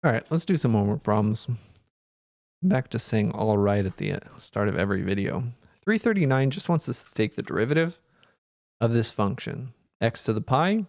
All right, let's do some more problems. Back to saying all right at the start of every video. 339 just wants us to take the derivative of this function, x to the pi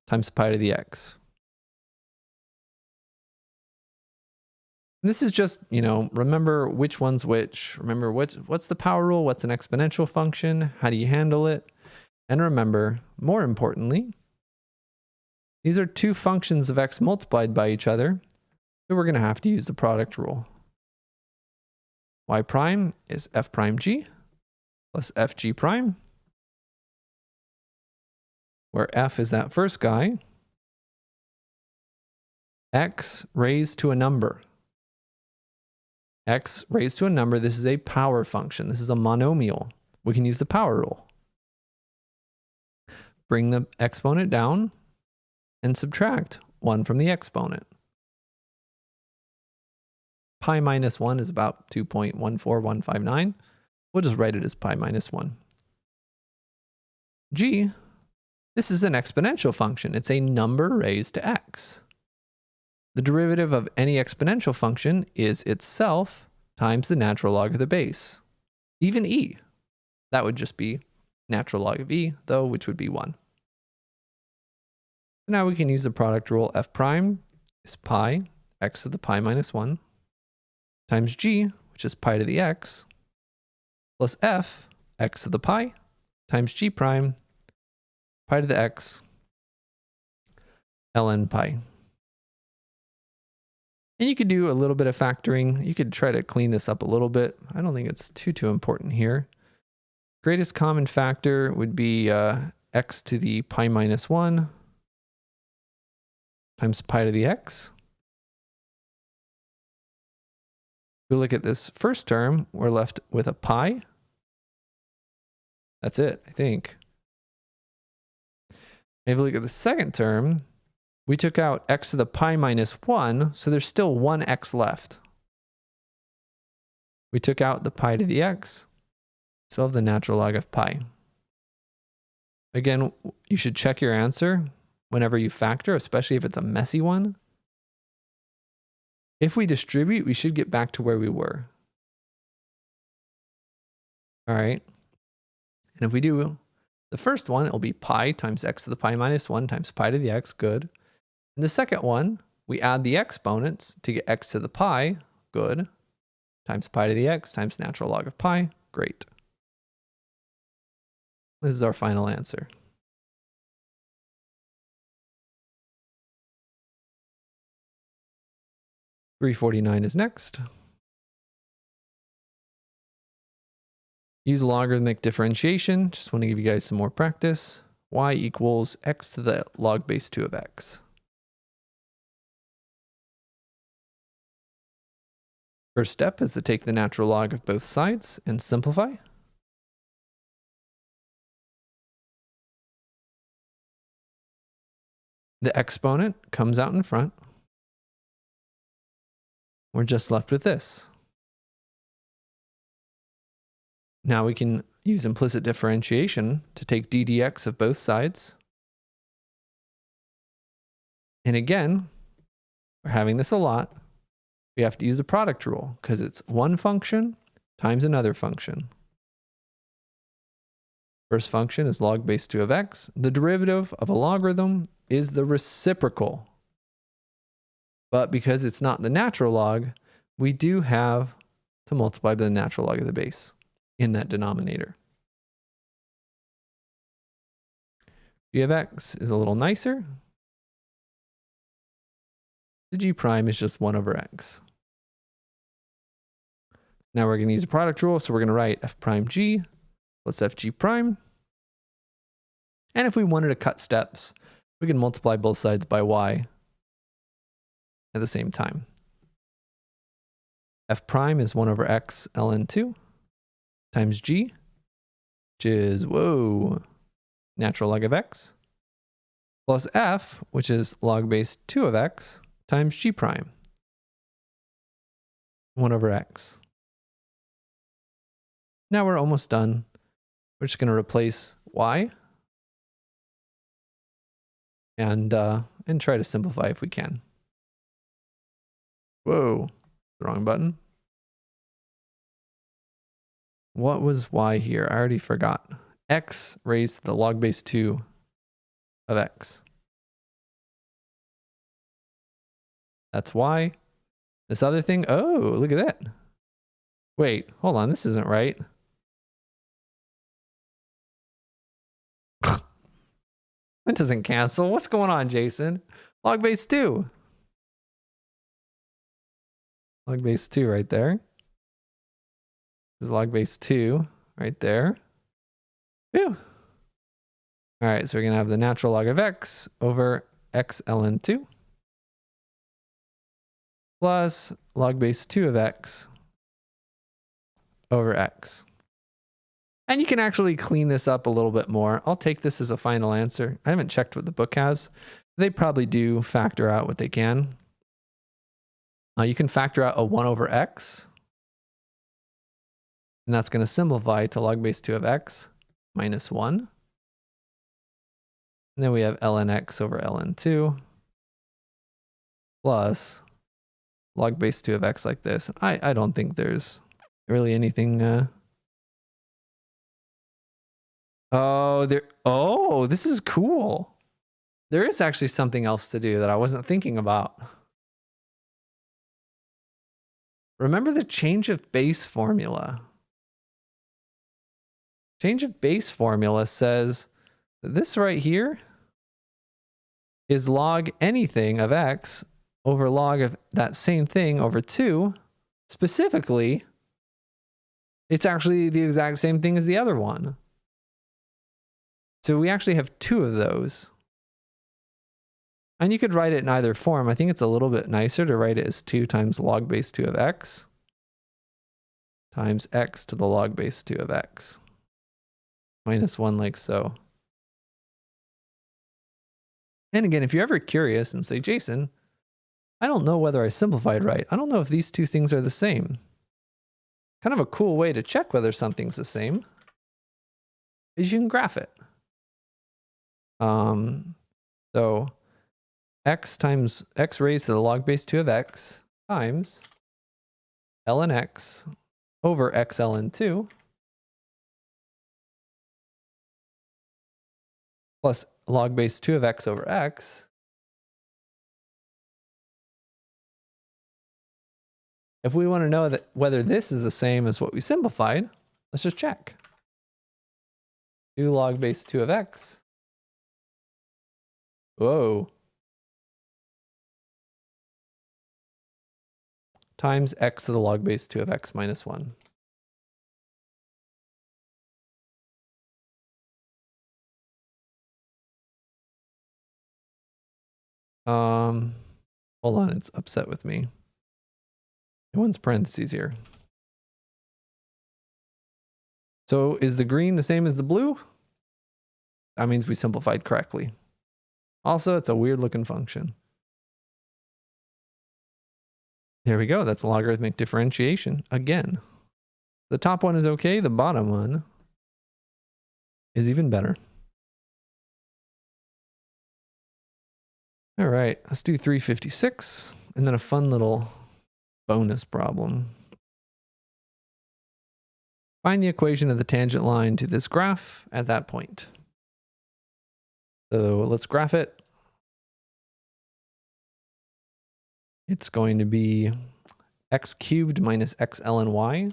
times pi to the x. And this is just, remember which one's which. Remember what's the power rule, what's an exponential function, how do you handle it? And remember, more importantly, these are two functions of x multiplied by each other, so we're going to have to use the product rule. Y prime is f prime g plus fg prime, where f is that first guy, x raised to a number. X raised to a number, this is a power function. This is a monomial. We can use the power rule. Bring the exponent down and subtract 1 from the exponent. Pi minus 1 is about 2.14159. We'll just write it as pi minus 1. G, this is an exponential function. It's a number raised to x. The derivative of any exponential function is itself times the natural log of the base. Even e, that would just be natural log of e, though, which would be 1. Now we can use the product rule. F prime is pi x to the pi minus 1 times g, which is pi to the x, plus f x to the pi times g prime pi to the x ln pi. And you could do a little bit of factoring. You could try to clean this up a little bit. I don't think it's too important here. Greatest common factor would be x to the pi minus 1 times pi to the x. If we look at this first term, we're left with a pi. That's it, I think. And if we look at the second term, we took out x to the pi minus 1, so there's still 1x left. We took out the pi to the x, so have the natural log of pi. Again, you should check your answer whenever you factor, especially if it's a messy one. If we distribute, we should get back to where we were. All right. And if we do the first one, it'll be pi times x to the pi minus 1 times pi to the x, good. And the second one, we add the exponents to get x to the pi, good, times pi to the x times natural log of pi, great. This is our final answer. $349 is next. Use logarithmic differentiation. Just want to give you guys some more practice. Y equals x to the log base 2 of x. First step is to take the natural log of both sides and simplify. The exponent comes out in front. We're just left with this. Now we can use implicit differentiation to take d dx of both sides. And again, we're having this a lot. We have to use the product rule because it's one function times another function. First function is log base 2 of x. The derivative of a logarithm is the reciprocal. But because it's not the natural log, we do have to multiply by the natural log of the base in that denominator. G of x is a little nicer. The g prime is just 1 over x. Now we're going to use a product rule, so we're going to write f prime g plus fg prime. And if we wanted to cut steps, we can multiply both sides by y at the same time. F prime is 1 over x ln 2 times g, which is, natural log of x, plus f, which is log base 2 of x, times g prime, 1 over x. Now we're almost done. We're just going to replace y and try to simplify if we can. Whoa, wrong button. What was y here? I already forgot. X raised to the log base 2 of x. That's y. This other thing, oh, look at that. Wait, hold on, this isn't right. That doesn't cancel. What's going on, Jason? Log base 2. Log base 2 right there. This is log base 2 right there. Phew. All right, so we're going to have the natural log of x over x ln 2 plus log base 2 of x over x. And you can actually clean this up a little bit more. I'll take this as a final answer. I haven't checked what the book has. They probably do factor out what they can. You can factor out a 1 over x. And that's going to simplify to log base 2 of x minus 1. And then we have ln x over ln 2 plus log base 2 of x like this. I don't think there's really anything... Oh, this is cool. There is actually something else to do that I wasn't thinking about. Remember the change of base formula. Change of base formula says that this right here is log anything of x over log of that same thing over 2. Specifically, it's actually the exact same thing as the other one. So we actually have 2 of those. And you could write it in either form. I think it's a little bit nicer to write it as 2 times log base 2 of x times x to the log base 2 of x minus 1 like so. And again, if you're ever curious and say, Jason, I don't know whether I simplified right. I don't know if these two things are the same. Kind of a cool way to check whether something's the same is you can graph it. So x times x raised to the log base 2 of x times ln x over x ln 2 plus log base 2 of x over x. If we want to know that whether this is the same as what we simplified, let's just check. 2 log base 2 of x. Whoa. Times x to the log base 2 of x minus 1. Hold on, it's upset with me. One's parentheses here. So is the green the same as the blue? That means we simplified correctly. Also, it's a weird looking function. There we go. That's logarithmic differentiation again. The top one is okay. The bottom one is even better. All right, let's do 356 and then a fun little bonus problem. Find the equation of the tangent line to this graph at that point. So let's graph it. It's going to be x cubed minus x ln y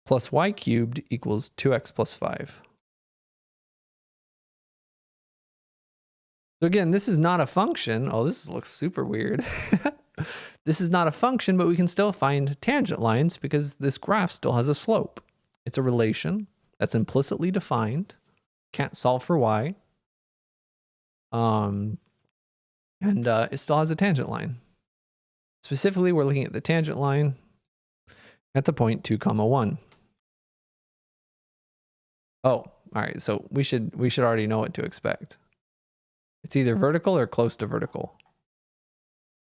plus y cubed equals 2x plus 5. So again, this is not a function. Oh, this looks super weird. This is not a function, but we can still find tangent lines because this graph still has a slope. It's a relation that's implicitly defined. Can't solve for y. And it still has a tangent line. Specifically, we're looking at the tangent line at the point 2, 1. Oh, all right. So we should already know what to expect. It's either vertical or close to vertical.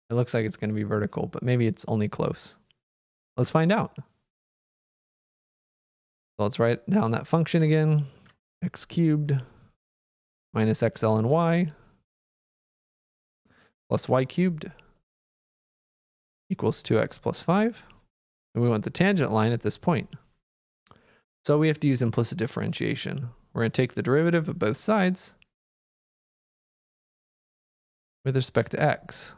It looks like it's going to be vertical, but maybe it's only close. Let's find out. So let's write down that function again. X cubed minus x ln y plus y cubed equals 2x plus 5. And we want the tangent line at this point. So we have to use implicit differentiation. We're going to take the derivative of both sides with respect to x.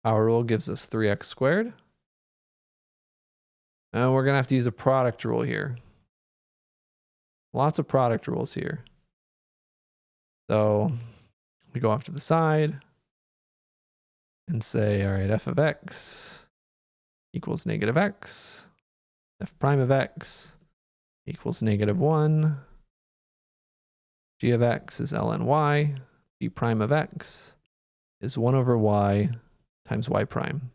Power rule gives us 3x squared. And we're going to have to use a product rule here. Lots of product rules here. So we go off to the side and say, all right, f of x equals negative x. F prime of x equals negative 1. G of x is ln y. G prime of x is 1 over y times y prime.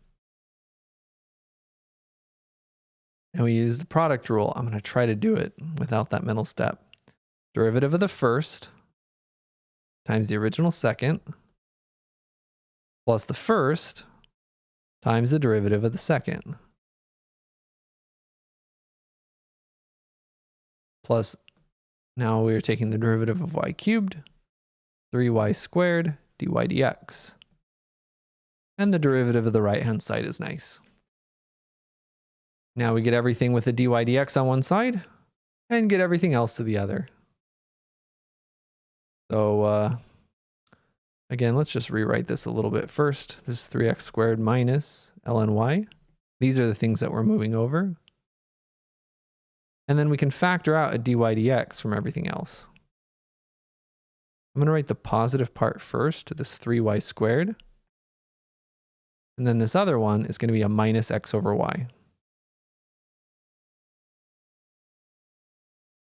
And we use the product rule. I'm going to try to do it without that middle step. Derivative of the first times the original second plus the first times the derivative of the second. Plus, now we're taking the derivative of y cubed, 3y squared dy dx. And the derivative of the right-hand side is nice. Now we get everything with the dy dx on one side and get everything else to the other. So again, let's just rewrite this a little bit first. This is 3x squared minus ln y. These are the things that we're moving over. And then we can factor out a dy dx from everything else. I'm going to write the positive part first, this 3y squared. And then this other one is going to be a minus x over y.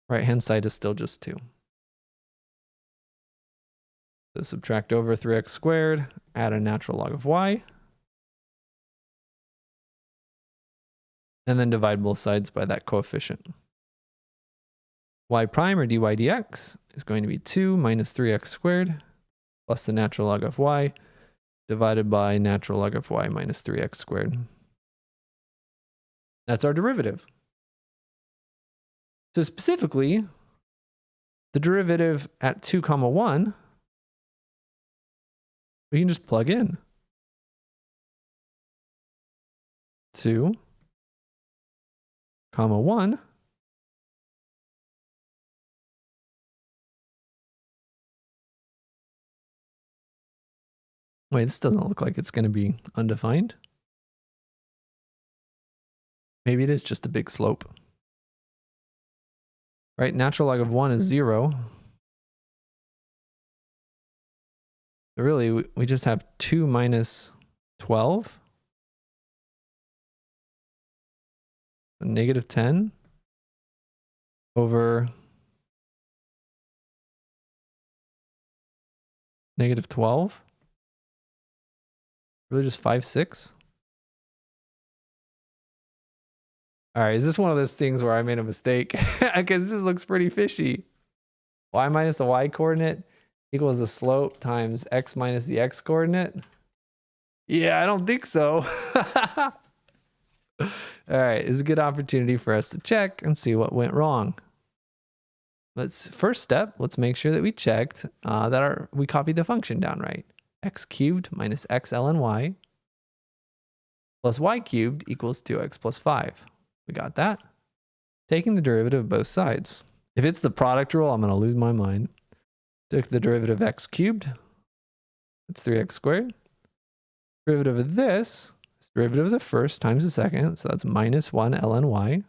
Right-hand side is still just 2. So subtract over 3x squared, add a natural log of y. And then divide both sides by that coefficient. Y prime, or dy dx, is going to be 2 minus 3x squared plus the natural log of y divided by natural log of y minus 3x squared. That's our derivative. So specifically, the derivative at 2, 1, we can just plug in. 2, 1. Wait, this doesn't look like it's going to be undefined. Maybe it is just a big slope. Right, natural log of 1 is 0. So really, we just have 2 minus 12. Negative 10 over negative 12. Really just 5, 6. All right, is this one of those things where I made a mistake? Because this looks pretty fishy. Y minus the y coordinate equals the slope times x minus the x coordinate. Yeah, I don't think so. All right, this is a good opportunity for us to check and see what went wrong. First step, let's make sure that we checked that we copied the function down right. X cubed minus x ln y plus y cubed equals 2x plus 5. We got that. Taking the derivative of both sides. If it's the product rule, I'm going to lose my mind. Took the derivative of x cubed. That's 3x squared. Derivative of this is derivative of the first times the second. So that's minus 1 ln y.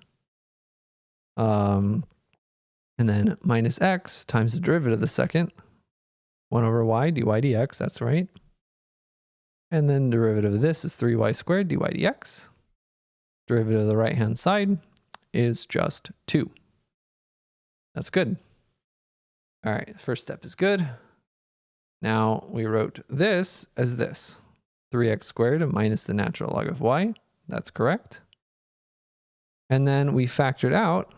And then minus x times the derivative of the second. 1 over y dy dx. That's right. And then derivative of this is 3y squared dy dx. Derivative of the right-hand side is just 2. That's good. All right, the first step is good. Now we wrote this as this. 3x squared minus the natural log of y. That's correct. And then we factored out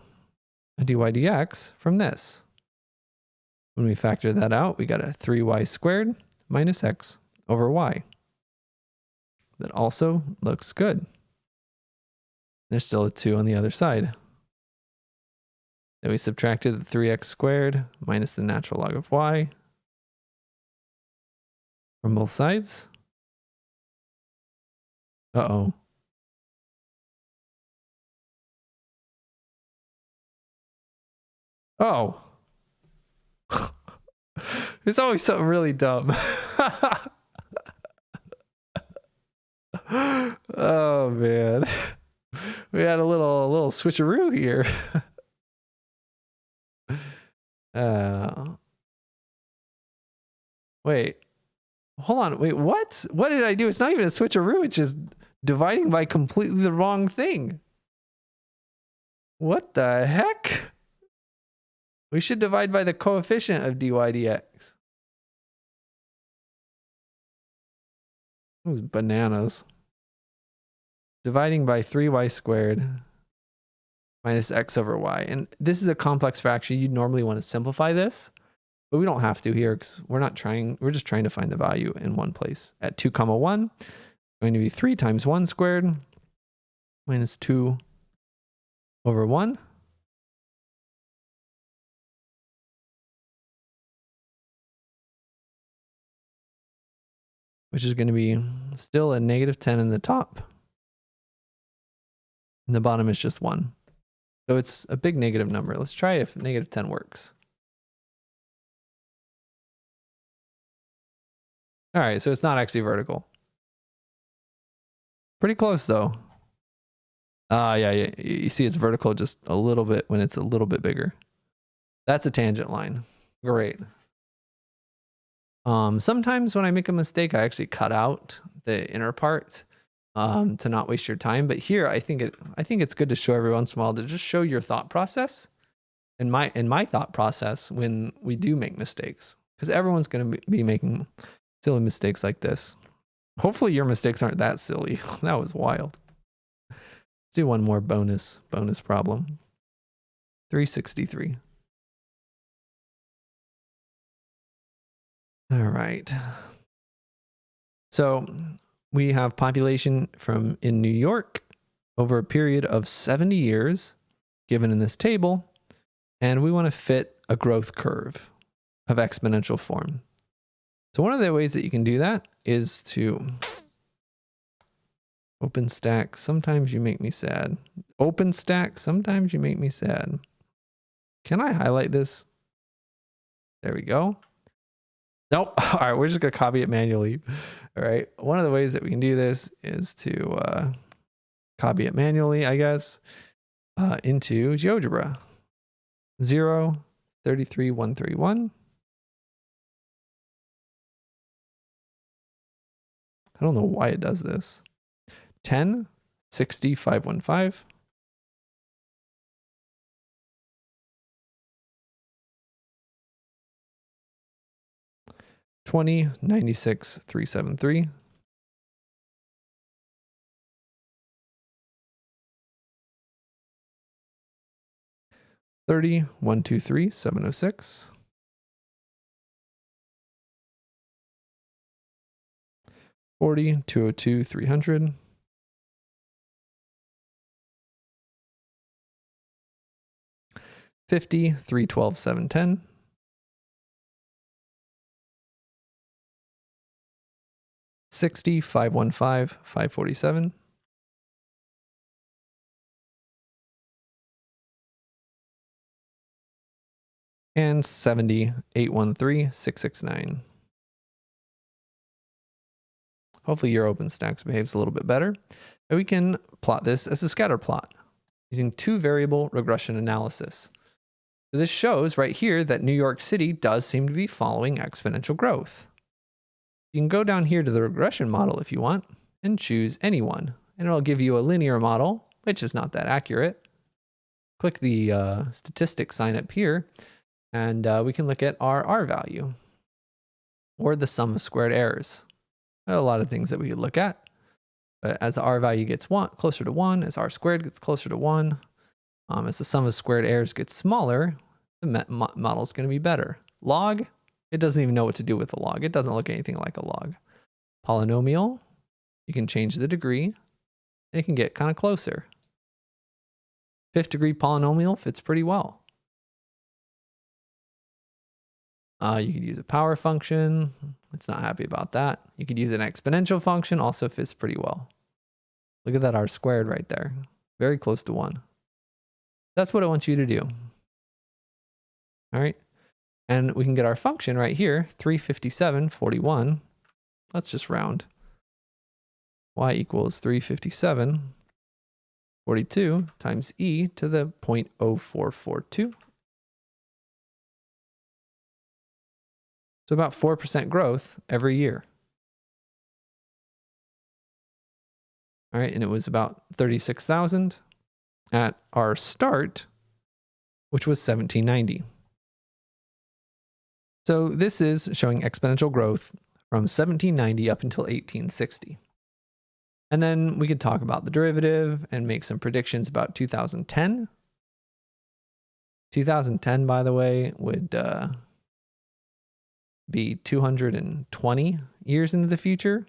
a dy dx from this. When we factor that out, we got a 3y squared minus x over y. That also looks good. There's still a 2 on the other side. Then we subtracted the 3x squared minus the natural log of y. from both sides. Uh-oh. Oh. It's always something really dumb. Oh man. We had a little switcheroo here. Wait. Hold on. Wait, what? What did I do? It's not even a switcheroo. It's just dividing by completely the wrong thing. What the heck? We should divide by the coefficient of dy dx. Those bananas. Dividing by 3y squared minus x over y. And this is a complex fraction. You'd normally want to simplify this, but we don't have to here because we're just trying to find the value in one place. At 2, 1, going to be 3 times 1 squared minus 2 over 1. Which is going to be still a negative 10 in the top. And the bottom is just 1. So it's a big negative number. Let's try if negative 10 works. All right, so it's not actually vertical. Pretty close though. Yeah. You see it's vertical just a little bit when it's a little bit bigger. That's a tangent line. Great. Sometimes when I make a mistake, I actually cut out the inner part to not waste your time. But here, I think it's good to show every once in a while to just show your thought process and my thought process when we do make mistakes, because everyone's going to be making silly mistakes like this. Hopefully your mistakes aren't that silly. That was wild. Let's do one more bonus problem. 363. All right. So we have population in New York over a period of 70 years given in this table, and we want to fit a growth curve of exponential form. So one of the ways that you can do that is to open stack. Sometimes you make me sad. Open stack. Sometimes you make me sad. Can I highlight this? There we go. Nope. All right, we're just going to copy it manually. All right. One of the ways that we can do this is to copy it manually, I guess, into GeoGebra. 0, 33, 131. I don't know why it does this. 10, 60, 515. 20, 96, 373. 30, 123, 706. 40, 202, 300. 50, 312, 710. 60, 515, 547. 70, 813, 669. Hopefully your OpenStax behaves a little bit better. And we can plot this as a scatter plot using 2-variable regression analysis. So this shows right here that New York City does seem to be following exponential growth. You can go down here to the regression model if you want and choose any one, and it'll give you a linear model, which is not that accurate. Click the statistics sign up here, and we can look at our R value or the sum of squared errors. There are a lot of things that we could look at. But as the R value gets closer to 1, as R squared gets closer to 1, as the sum of squared errors gets smaller, the model is going to be better. Log, it doesn't even know what to do with the log. It doesn't look anything like a log. Polynomial, you can change the degree, and it can get kind of closer. 5th degree polynomial fits pretty well. You could use a power function. It's not happy about that. You could use an exponential function, also fits pretty well. Look at that r squared right there. Very close to 1. That's what it wants you to do. All right. And we can get our function right here, 357.41. Let's just round. Y equals 357.42 times e to the 0.0442. So about 4% growth every year. All right, and it was about 36,000 at our start, which was 1790. So this is showing exponential growth from 1790 up until 1860. And then we could talk about the derivative and make some predictions about 2010. 2010, by the way, would be 220 years into the future.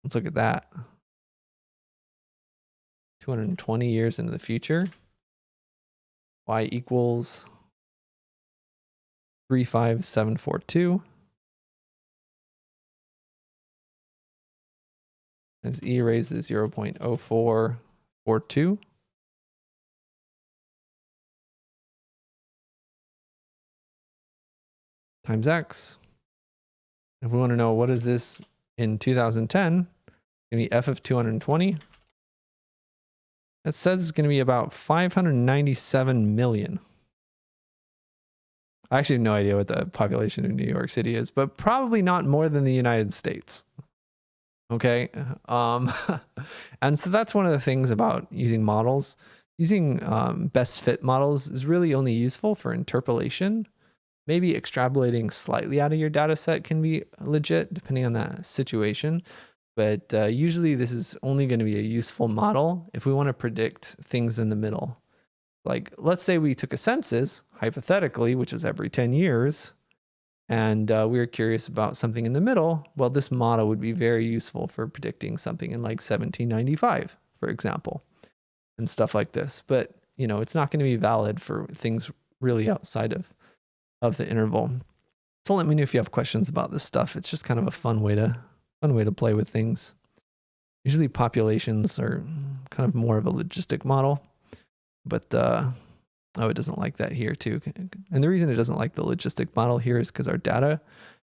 Let's look at that. 220 years into the future. Y equals 35742. Times e raised to 0.0442. Times x. If we want to know what is this in 2010, it's going to be f of 220. It says it's going to be about 597 million. I actually have no idea what the population of New York City is, but probably not more than the United States. Okay. And so that's one of the things about using models. Using best fit models is really only useful for interpolation. Maybe extrapolating slightly out of your data set can be legit depending on that situation. But usually this is only going to be a useful model if we want to predict things in the middle. Like, let's say we took a census, hypothetically, which is every 10 years, and we were curious about something in the middle. Well, this model would be very useful for predicting something in like 1795, for example, and stuff like this. But, you know, it's not going to be valid for things really outside of the interval. So let me know if you have questions about this stuff. It's just kind of a fun way to play with things. Usually populations are kind of more of a logistic model, but oh, it doesn't like that here too. And the reason it doesn't like the logistic model here is because our data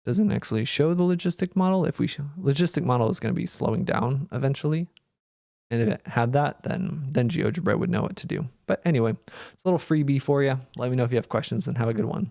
doesn't actually show the logistic model. If we show logistic model is going to be slowing down eventually. And if it had that, then GeoGebra would know what to do. But anyway, it's a little freebie for you. Let me know if you have questions and have a good one.